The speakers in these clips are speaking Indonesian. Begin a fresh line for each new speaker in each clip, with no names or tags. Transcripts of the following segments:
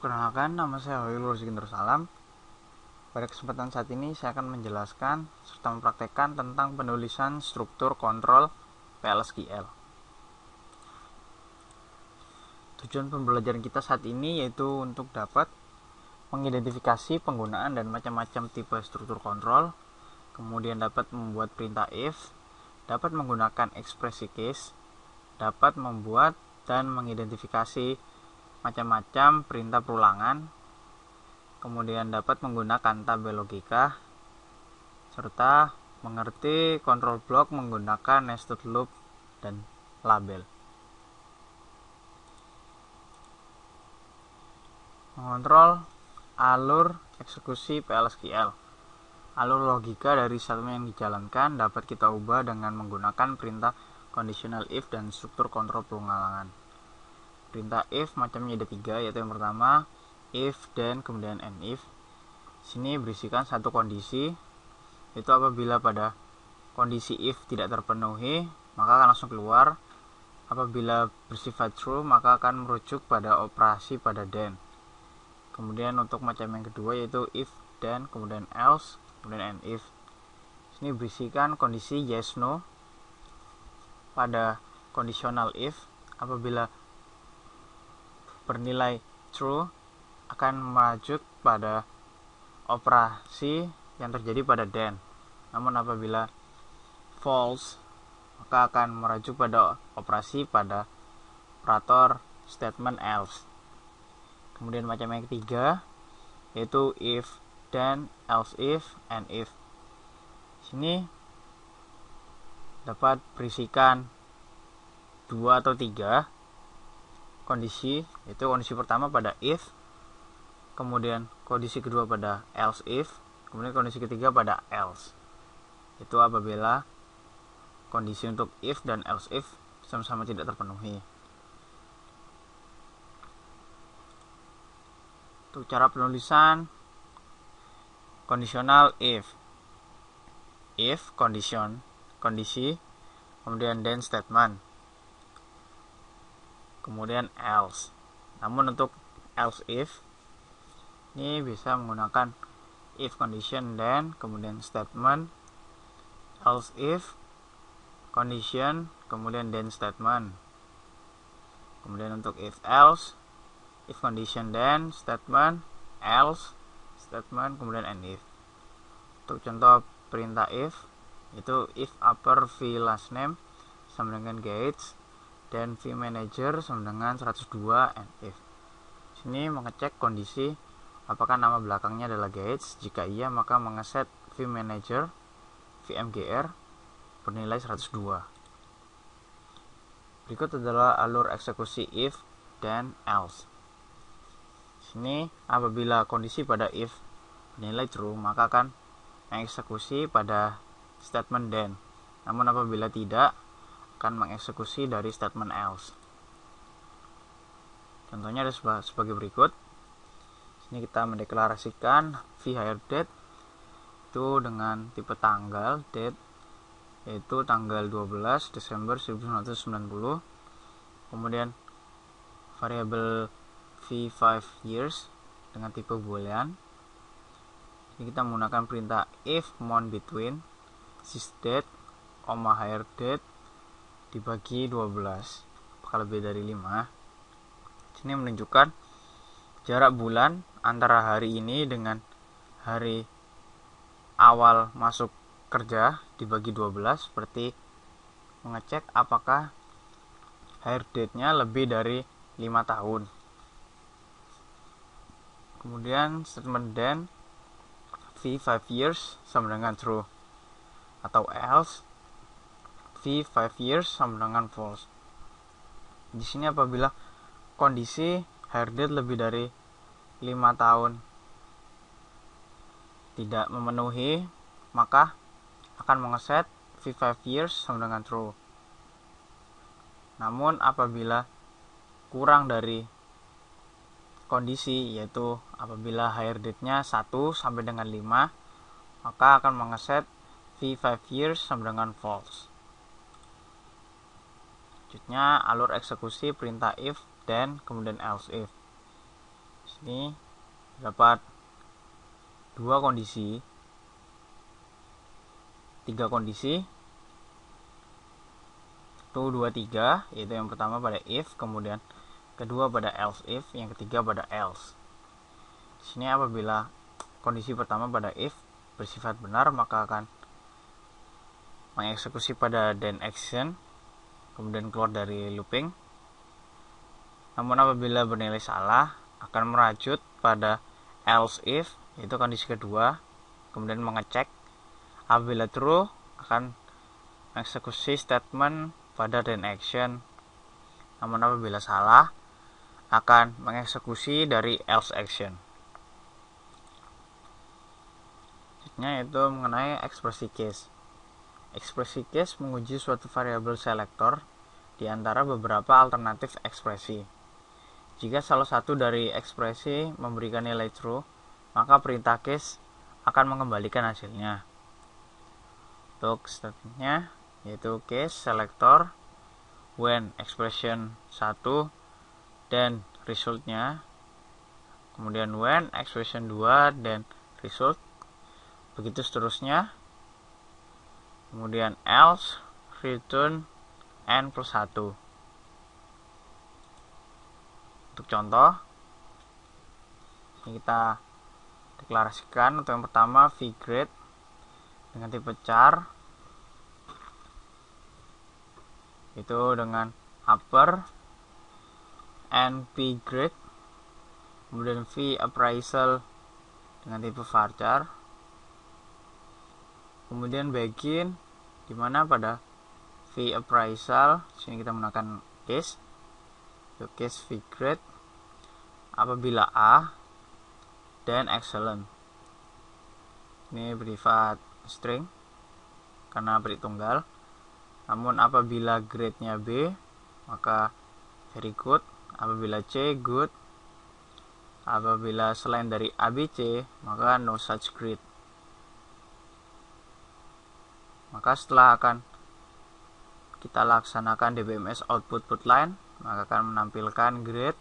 Perkenalkan, nama saya Hoyrul Salam. Pada kesempatan saat ini saya akan menjelaskan serta mempraktekkan tentang penulisan struktur kontrol PLSQL. Tujuan pembelajaran kita saat ini yaitu untuk dapat mengidentifikasi penggunaan dan macam-macam tipe struktur kontrol, kemudian dapat membuat perintah if, dapat menggunakan ekspresi case, dapat membuat dan mengidentifikasi macam-macam perintah perulangan, kemudian dapat menggunakan tabel logika, serta mengerti control block menggunakan nested loop dan label. Mengontrol alur eksekusi PLSQL. Alur logika dari statement yang dijalankan dapat kita ubah dengan menggunakan perintah conditional if dan struktur kontrol perulangan. Perintah if macamnya ada 3, yaitu yang pertama if, then, kemudian and if. Sini berisikan satu kondisi, itu apabila pada kondisi if tidak terpenuhi maka akan langsung keluar. Apabila bersifat true maka akan merujuk pada operasi pada then. Kemudian untuk macam yang kedua yaitu if, then, kemudian else, kemudian and if. Sini berisikan kondisi yes no. Pada conditional if apabila bernilai true akan merujuk pada operasi yang terjadi pada then. Namun apabila false maka akan merujuk pada operasi pada operator statement else. Kemudian macam yang ketiga yaitu if, then, else if, and if. Sini dapat berisikan 2 atau 3 kondisi, yaitu kondisi pertama pada if, kemudian kondisi kedua pada else if, kemudian kondisi ketiga pada else. Itu apabila kondisi untuk if dan else if sama-sama tidak terpenuhi. Untuk cara penulisan kondisional if condition, kondisi, kemudian then statement, kemudian else. Namun untuk else if ini bisa menggunakan if condition then, kemudian statement, else if condition, kemudian then statement. Kemudian untuk if else, if condition then, statement, else, statement, kemudian and if. Untuk contoh perintah if itu if upper v last name sama dengan Gates, dan v manager sama dengan 102 and if. Sini mengecek kondisi apakah nama belakangnya adalah Gates. Jika iya maka mengeset v manager vmgr bernilai 102. Berikut adalah alur eksekusi if, then, else. Sini apabila kondisi pada if bernilai true maka akan mengeksekusi pada statement then. Namun apabila tidak akan mengeksekusi dari statement else. Contohnya ada sebagai berikut. Sini kita mendeklarasikan v hire date itu dengan tipe tanggal date, yaitu tanggal 12 Desember 1990. Kemudian variabel v5 years dengan tipe boolean. Ini kita menggunakan perintah if month between sysdate, hire date dibagi 12 apakah lebih dari 5. Sini menunjukkan jarak bulan antara hari ini dengan hari awal masuk kerja dibagi 12, seperti mengecek apakah hire date-nya lebih dari 5 tahun. Kemudian statement then v5 years sama dengan true, atau else v5 years sama dengan false. Di sini apabila kondisi hire date lebih dari 5 tahun tidak memenuhi maka akan mengeset v5 years sama dengan true. Namun apabila kurang dari kondisi, yaitu apabila hire date-nya 1 sampai dengan 5 maka akan mengeset v5 years sama dengan false. Selanjutnya alur eksekusi perintah if, then, kemudian else if. Sini dapat 3 kondisi, itu 2, 3, yaitu yang pertama pada if, kemudian kedua pada else if, yang ketiga pada else. Di sini apabila kondisi pertama pada if bersifat benar, maka akan mengeksekusi pada then action, kemudian keluar dari looping. Namun apabila bernilai salah, akan merajut pada else if, yaitu kondisi kedua, kemudian mengecek. Apabila true, akan mengeksekusi statement pada then action. Namun apabila salah, akan mengeksekusi dari else action. Selanjutnya yaitu mengenai ekspresi case. Ekspresi case menguji suatu variabel selector di antara beberapa alternatif ekspresi. Jika salah satu dari ekspresi memberikan nilai true, maka perintah case akan mengembalikan hasilnya. Untuk statementnya yaitu case selector when expression 1 dan resultnya, kemudian when expression 2 dan result, begitu seterusnya, kemudian else return n plus 1. Untuk contoh, ini kita deklarasikan. Untuk yang pertama vgrade dengan tipe char, itu dengan upper np grade, kemudian v appraisal dengan tipe varchar, kemudian begin dimana pada v appraisal sini kita menggunakan case, itu case v grade apabila a dan excellent. Ini bersifat string karena beri tunggal. Namun apabila grade-nya B, maka very good. Apabila C, good. Apabila selain dari ABC, maka no such grade. Maka setelah akan kita laksanakan DBMS output put line, maka akan menampilkan grade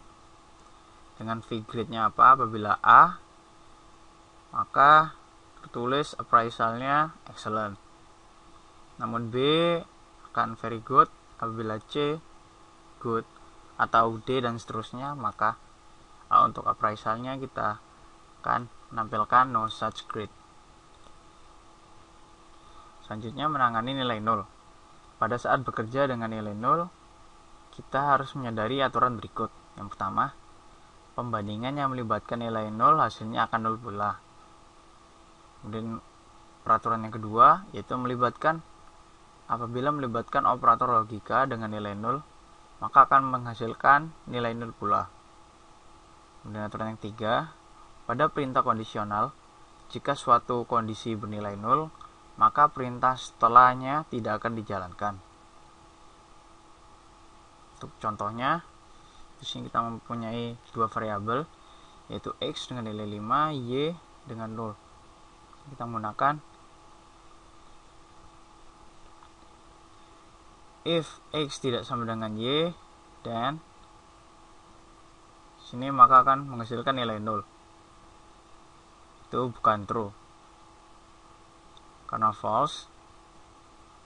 dengan v grade-nya apa. Apabila A, maka tertulis appraisalnya excellent. Namun B akan very good. Apabila C, good, atau D dan seterusnya, maka untuk appraisalnya kita akan menampilkan no such grade. Selanjutnya menangani nilai 0. Pada saat bekerja dengan nilai 0, kita harus menyadari aturan berikut. Yang pertama, pembandingan yang melibatkan nilai 0 hasilnya akan 0 pula. Kemudian peraturan yang kedua yaitu apabila melibatkan operator logika dengan nilai 0, maka akan menghasilkan nilai 0 pula. Kemudian aturan yang ketiga, pada perintah kondisional, jika suatu kondisi bernilai 0, maka perintah setelahnya tidak akan dijalankan. Untuk contohnya, di sini kita mempunyai dua variabel, yaitu x dengan nilai 5, y dengan 0. Kita menggunakan if x tidak sama dengan y, dan sini maka akan menghasilkan nilai 0. Itu bukan true. Karena false,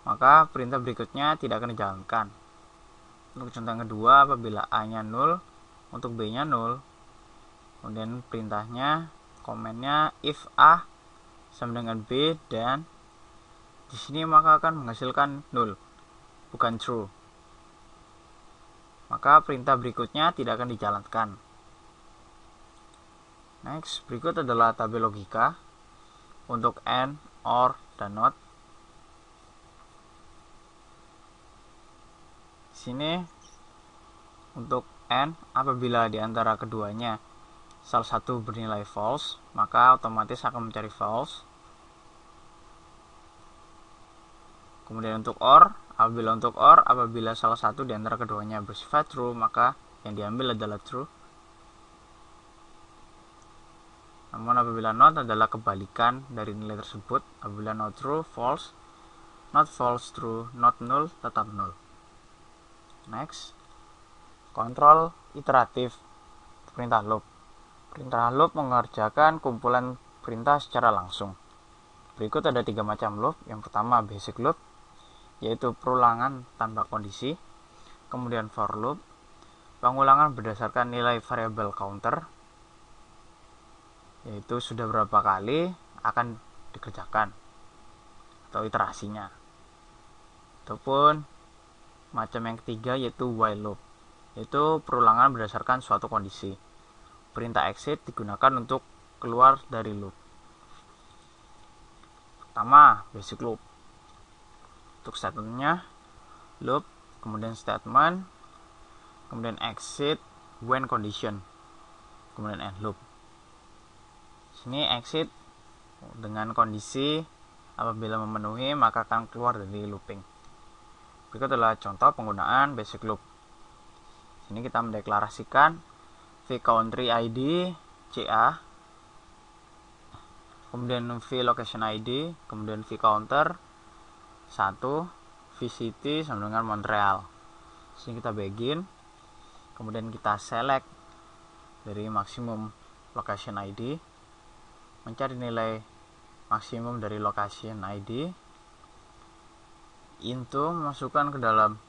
maka perintah berikutnya tidak akan dijalankan. Untuk contoh yang kedua, apabila a-nya 0, untuk b-nya 0, kemudian perintahnya, komennya if a sama dengan b, dan di sini maka akan menghasilkan 0, bukan true. Maka perintah berikutnya tidak akan dijalankan. Next, berikut adalah tabel logika untuk AND, OR, dan NOT. Di sini untuk AND, apabila di antara keduanya salah satu bernilai false, maka otomatis akan mencari false. Kemudian untuk OR, apabila salah satu di antara keduanya bersifat true, maka yang diambil adalah true. Namun apabila not adalah kebalikan dari nilai tersebut. Apabila not true, false. Not false, true. Not null, tetap null. Next, kontrol iteratif perintah loop. Perintah loop mengerjakan kumpulan perintah secara langsung. Berikut ada 3 macam loop. Yang pertama basic loop, yaitu perulangan tanpa kondisi. Kemudian for loop, pengulangan berdasarkan nilai variabel counter, yaitu sudah berapa kali akan dikerjakan atau iterasinya. Ataupun macam yang ketiga yaitu while loop, yaitu perulangan berdasarkan suatu kondisi. Perintah exit digunakan untuk keluar dari loop. Pertama, basic loop. Untuk statementnya loop, kemudian statement, kemudian exit when condition, kemudian end loop. Sini exit dengan kondisi apabila memenuhi maka akan keluar dari looping. Berikut adalah contoh penggunaan basic loop. Sini kita mendeklarasikan vCountry ID CA, kemudian vLocation ID, kemudian vCounter 1, vCity sama dengan Montreal. Sini kita begin, kemudian kita select dari maksimum location ID, mencari nilai maksimum dari location ID, into masukkan ke dalam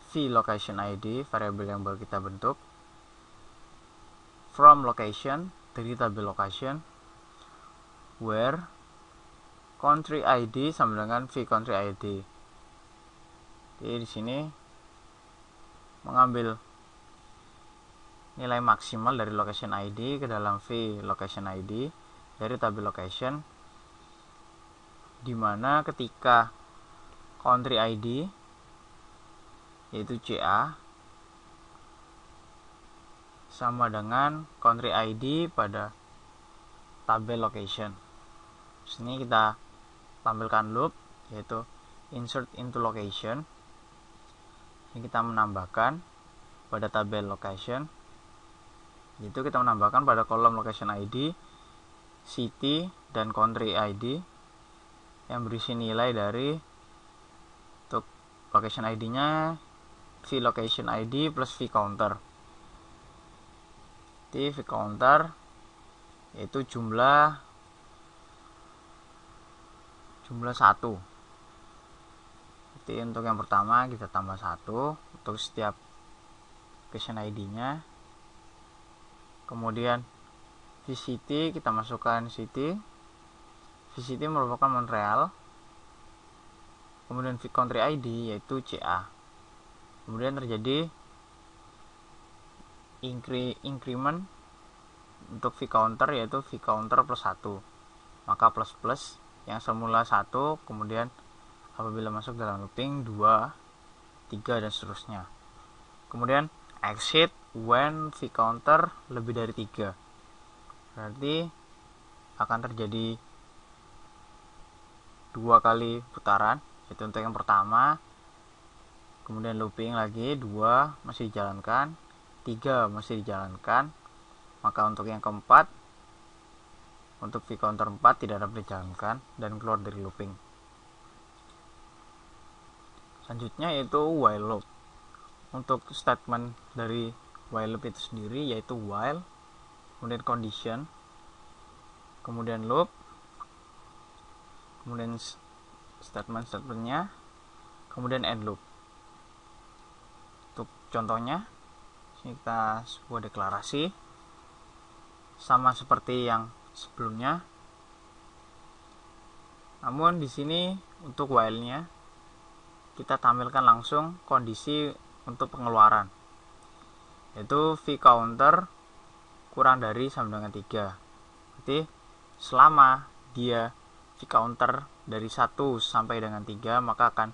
vLocation ID, variabel yang baru kita bentuk, from location dari tabel location, where country ID sama dengan vCountry ID. Jadi di sini mengambil nilai maksimal dari location ID ke dalam vLocation ID dari tabel location, dimana ketika country ID yaitu CA sama dengan country ID pada tabel location. Sini kita tampilkan loop yaitu insert into location. Ini kita menambahkan pada tabel location, yaitu kita menambahkan pada kolom location ID, city dan country ID yang berisi nilai dari untuk location ID-nya vLocation ID plus vCounter. vCounter yaitu jumlah 1. Jadi untuk yang pertama kita tambah 1 untuk setiap location ID-nya. Kemudian vCity kita masukkan city. vCity merupakan Montreal. Kemudian vCountry ID yaitu CA. Kemudian terjadi increment untuk vCounter yaitu vCounter plus 1. Maka plus yang semula 1 kemudian apabila masuk dalam looping 2, 3 dan seterusnya. Kemudian exit when vCounter lebih dari 3. Berarti akan terjadi 2 kali putaran, yaitu untuk yang pertama, kemudian looping lagi 2 masih dijalankan, 3 masih dijalankan, maka untuk yang keempat untuk vCounter 4 tidak dapat dijalankan dan keluar dari looping. Selanjutnya yaitu while loop. Untuk statement dari while loop itu sendiri yaitu while, kemudian condition, kemudian loop, kemudian statementnya, kemudian end loop. Untuk contohnya, ini kita sebuah deklarasi sama seperti yang sebelumnya. Namun di sini untuk while-nya kita tampilkan langsung kondisi untuk pengeluaran, yaitu vCounter kurang dari sama dengan 3. Jadi selama dia vCounter dari 1 sampai dengan 3 maka akan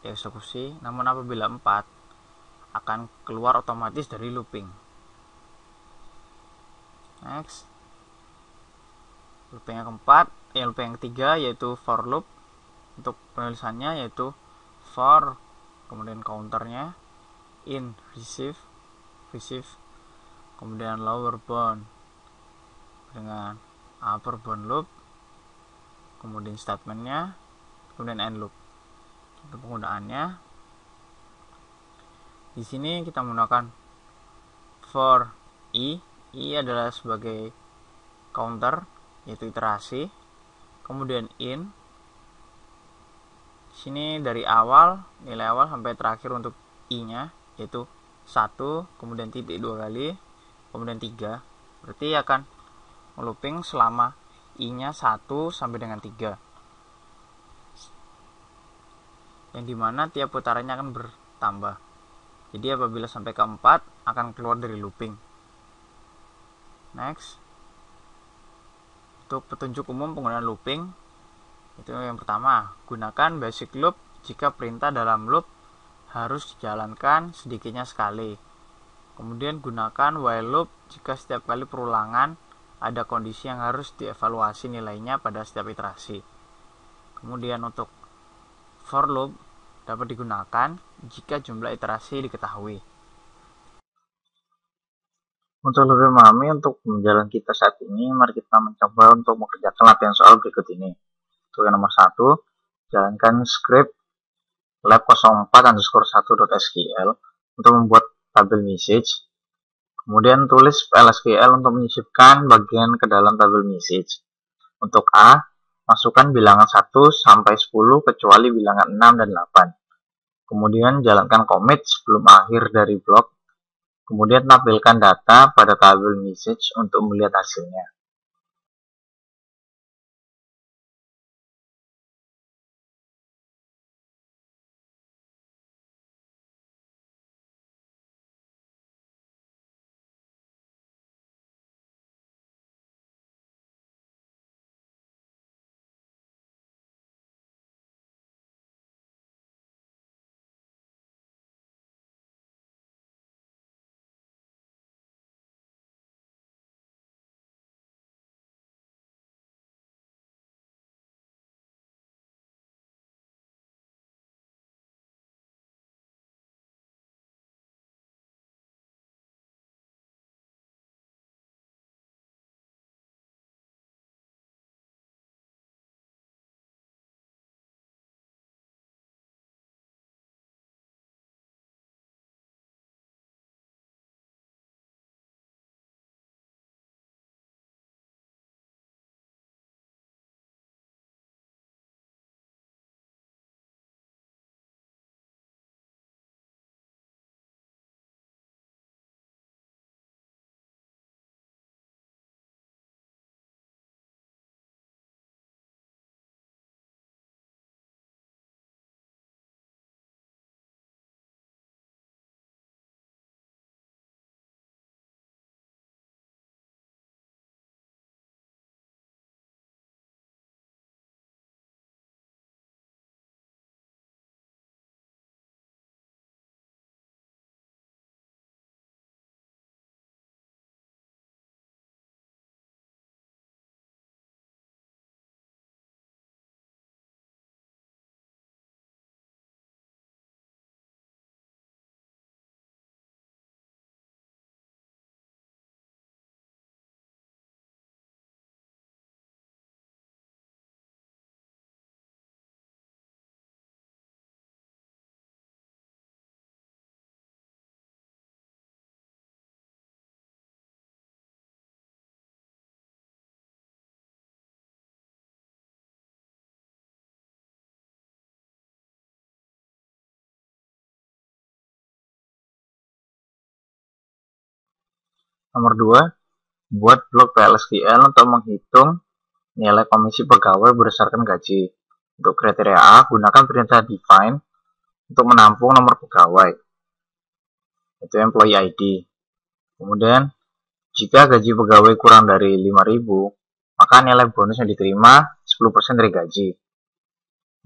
dieksekusi, namun apabila 4 akan keluar otomatis dari looping. Next, looping yang keempat, looping yang ketiga yaitu for loop. Untuk penulisannya yaitu for, kemudian counternya in receive, kemudian lower bound dengan upper bound loop, kemudian statementnya, kemudian end loop. Untuk penggunaannya di sini kita menggunakan for i I adalah sebagai counter, yaitu iterasi. Kemudian in, sini dari awal, nilai awal sampai terakhir untuk i-nya, yaitu 1, kemudian titik 2 kali, kemudian 3. Berarti akan looping selama i-nya 1 sampai dengan 3. Yang dimana tiap putarannya akan bertambah. Jadi apabila sampai ke 4 akan keluar dari looping. Next, untuk petunjuk umum penggunaan looping, itu yang pertama, gunakan basic loop jika perintah dalam loop harus dijalankan sedikitnya sekali. Kemudian gunakan while loop jika setiap kali perulangan ada kondisi yang harus dievaluasi nilainya pada setiap iterasi. Kemudian untuk for loop dapat digunakan jika jumlah iterasi diketahui.
Untuk lebih memahami untuk pembelajaran kita saat ini, mari kita mencoba untuk mengerjakan latihan soal berikut ini. Untuk yang nomor 1, jalankan script lab04_1.sql untuk membuat tabel message. Kemudian tulis PLSQL untuk menyisipkan bagian ke dalam tabel message. Untuk A, masukkan bilangan 1 sampai 10 kecuali bilangan 6 dan 8. Kemudian jalankan commit sebelum akhir dari blok. Kemudian tampilkan data pada tabel message untuk melihat hasilnya. Nomor 2, buat blok PLSQL untuk menghitung nilai komisi pegawai berdasarkan gaji. Untuk kriteria A, gunakan perintah define untuk menampung nomor pegawai, yaitu employee ID. Kemudian, jika gaji pegawai kurang dari 5.000, maka nilai bonus yang diterima 10% dari gaji.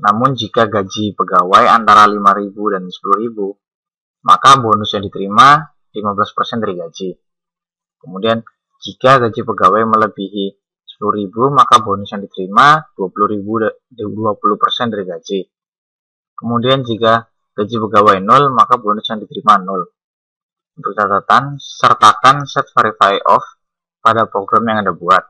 Namun jika gaji pegawai antara 5.000 dan 10.000, maka bonus yang diterima 15% dari gaji. Kemudian, jika gaji pegawai melebihi 10.000, maka bonus yang diterima 20% dari gaji. Kemudian, jika gaji pegawai 0, maka bonus yang diterima 0. Untuk catatan, sertakan set verify off pada program yang Anda buat.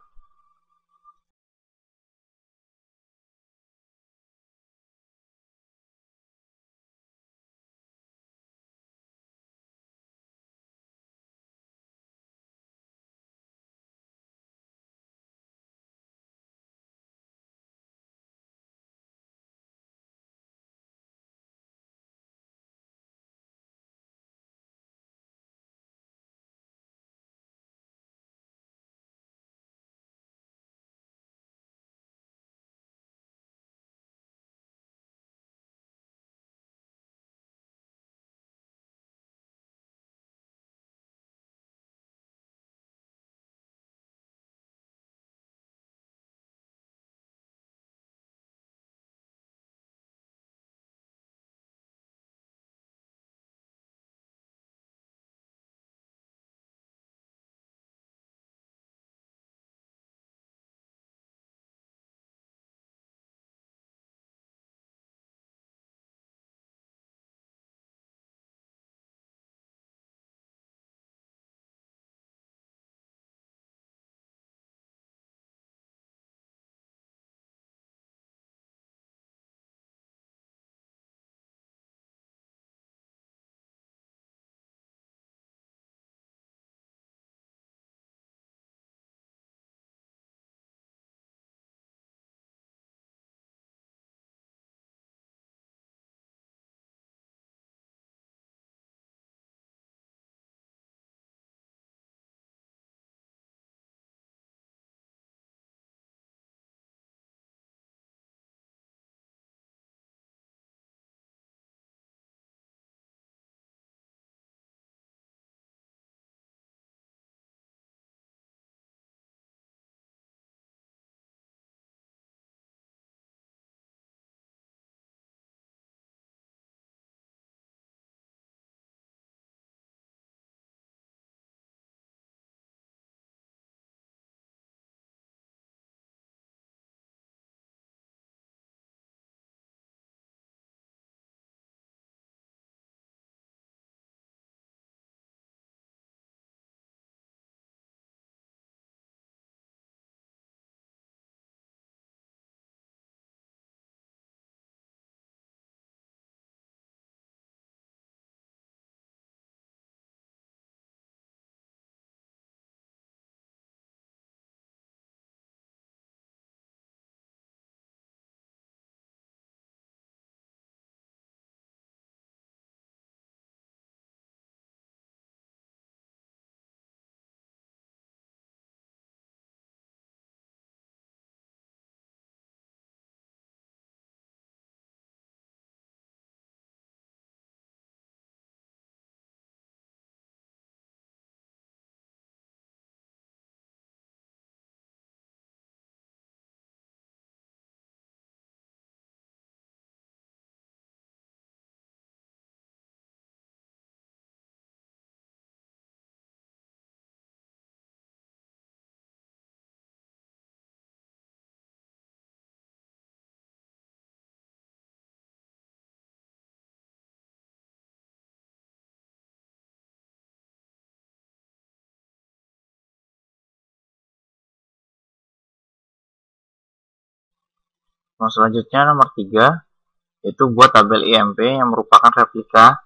Yang selanjutnya nomor 3 itu buat tabel IMP yang merupakan replika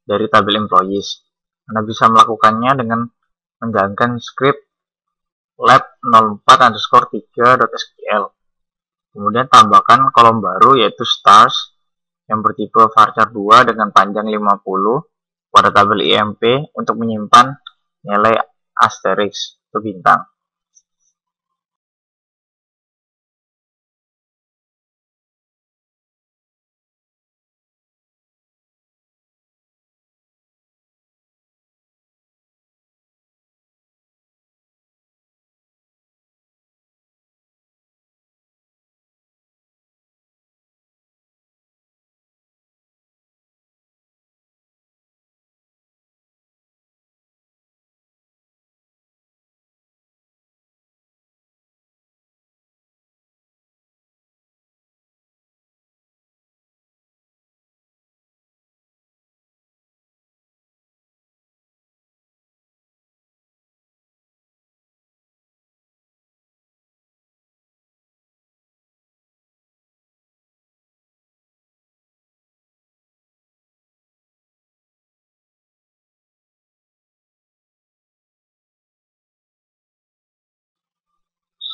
dari tabel employees. Anda bisa melakukannya dengan menjalankan script lab04_3.sql. Kemudian tambahkan kolom baru yaitu stars yang bertipe varchar 2 dengan panjang 50 pada tabel IMP untuk menyimpan nilai asterisk atau bintang.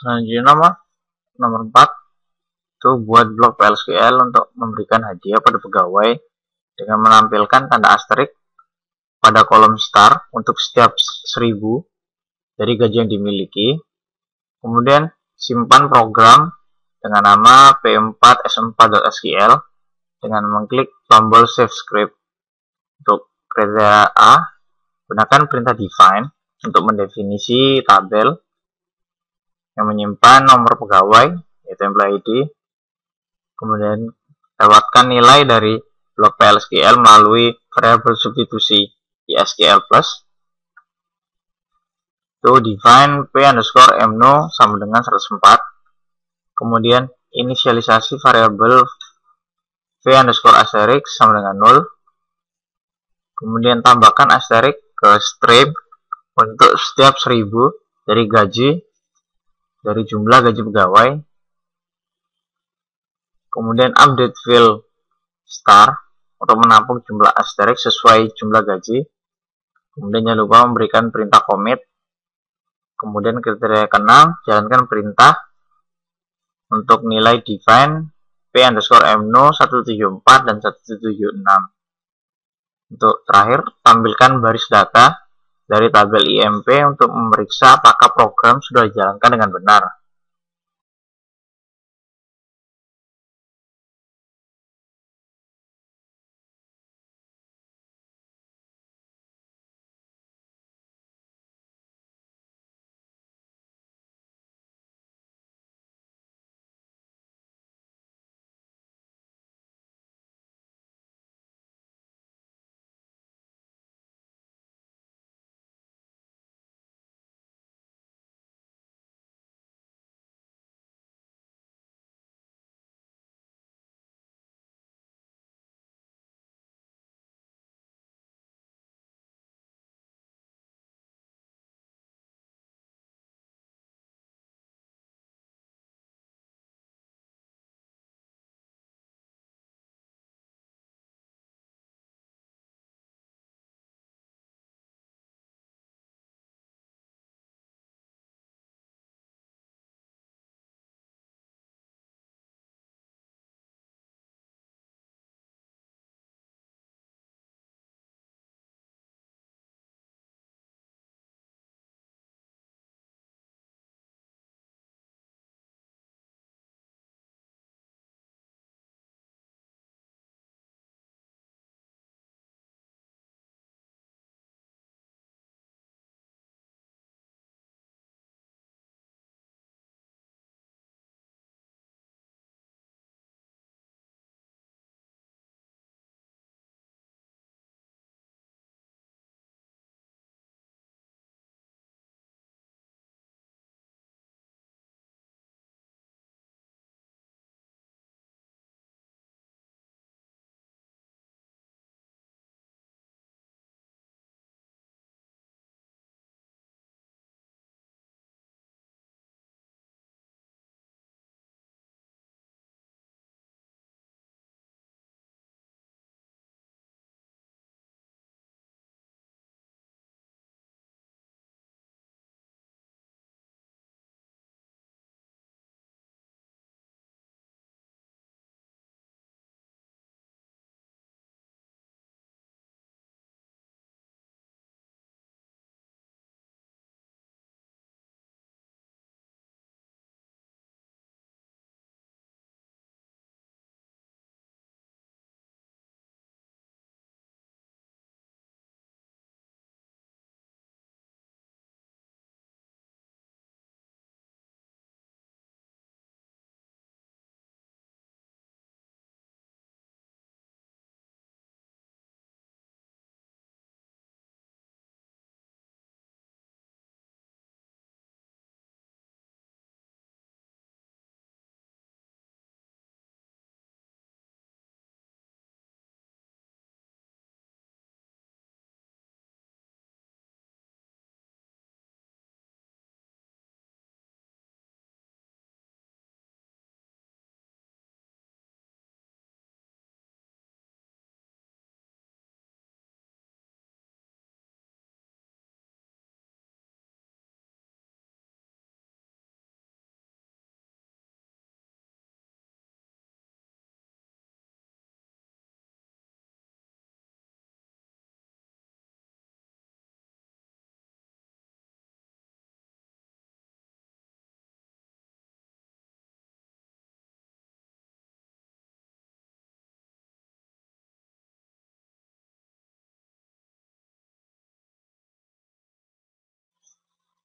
Selanjutnya nomor 4 itu buat blok PLSQL untuk memberikan hadiah pada pegawai dengan menampilkan tanda asterik pada kolom star untuk setiap 1000 dari gaji yang dimiliki. Kemudian simpan program dengan nama p4s4.sql dengan mengklik tombol save script. Untuk kriteria A, gunakan perintah define untuk mendefinisi tabel yang menyimpan nomor pegawai yaitu employee ID. Kemudian lewatkan nilai dari blok PLSQL melalui variabel substitusi di SQL plus. Itu define p_mno sama dengan 104. Kemudian inisialisasi variabel v_asterisk sama dengan 0. Kemudian tambahkan asterisk ke string untuk setiap 1000 dari jumlah gaji pegawai. Kemudian update field star untuk menampung jumlah asterisk sesuai jumlah gaji. Kemudian jangan lupa memberikan perintah commit. Kemudian kriteria ke-6, jalankan perintah untuk nilai define p_mno 174 dan 176. Untuk terakhir, tampilkan baris data dari tabel IMP untuk memeriksa apakah program sudah dijalankan dengan benar.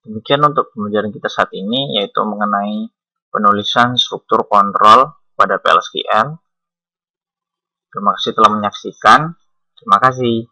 Demikian untuk pembelajaran kita saat ini, yaitu mengenai penulisan struktur kontrol pada PLSQL. Terima kasih telah menyaksikan. Terima kasih.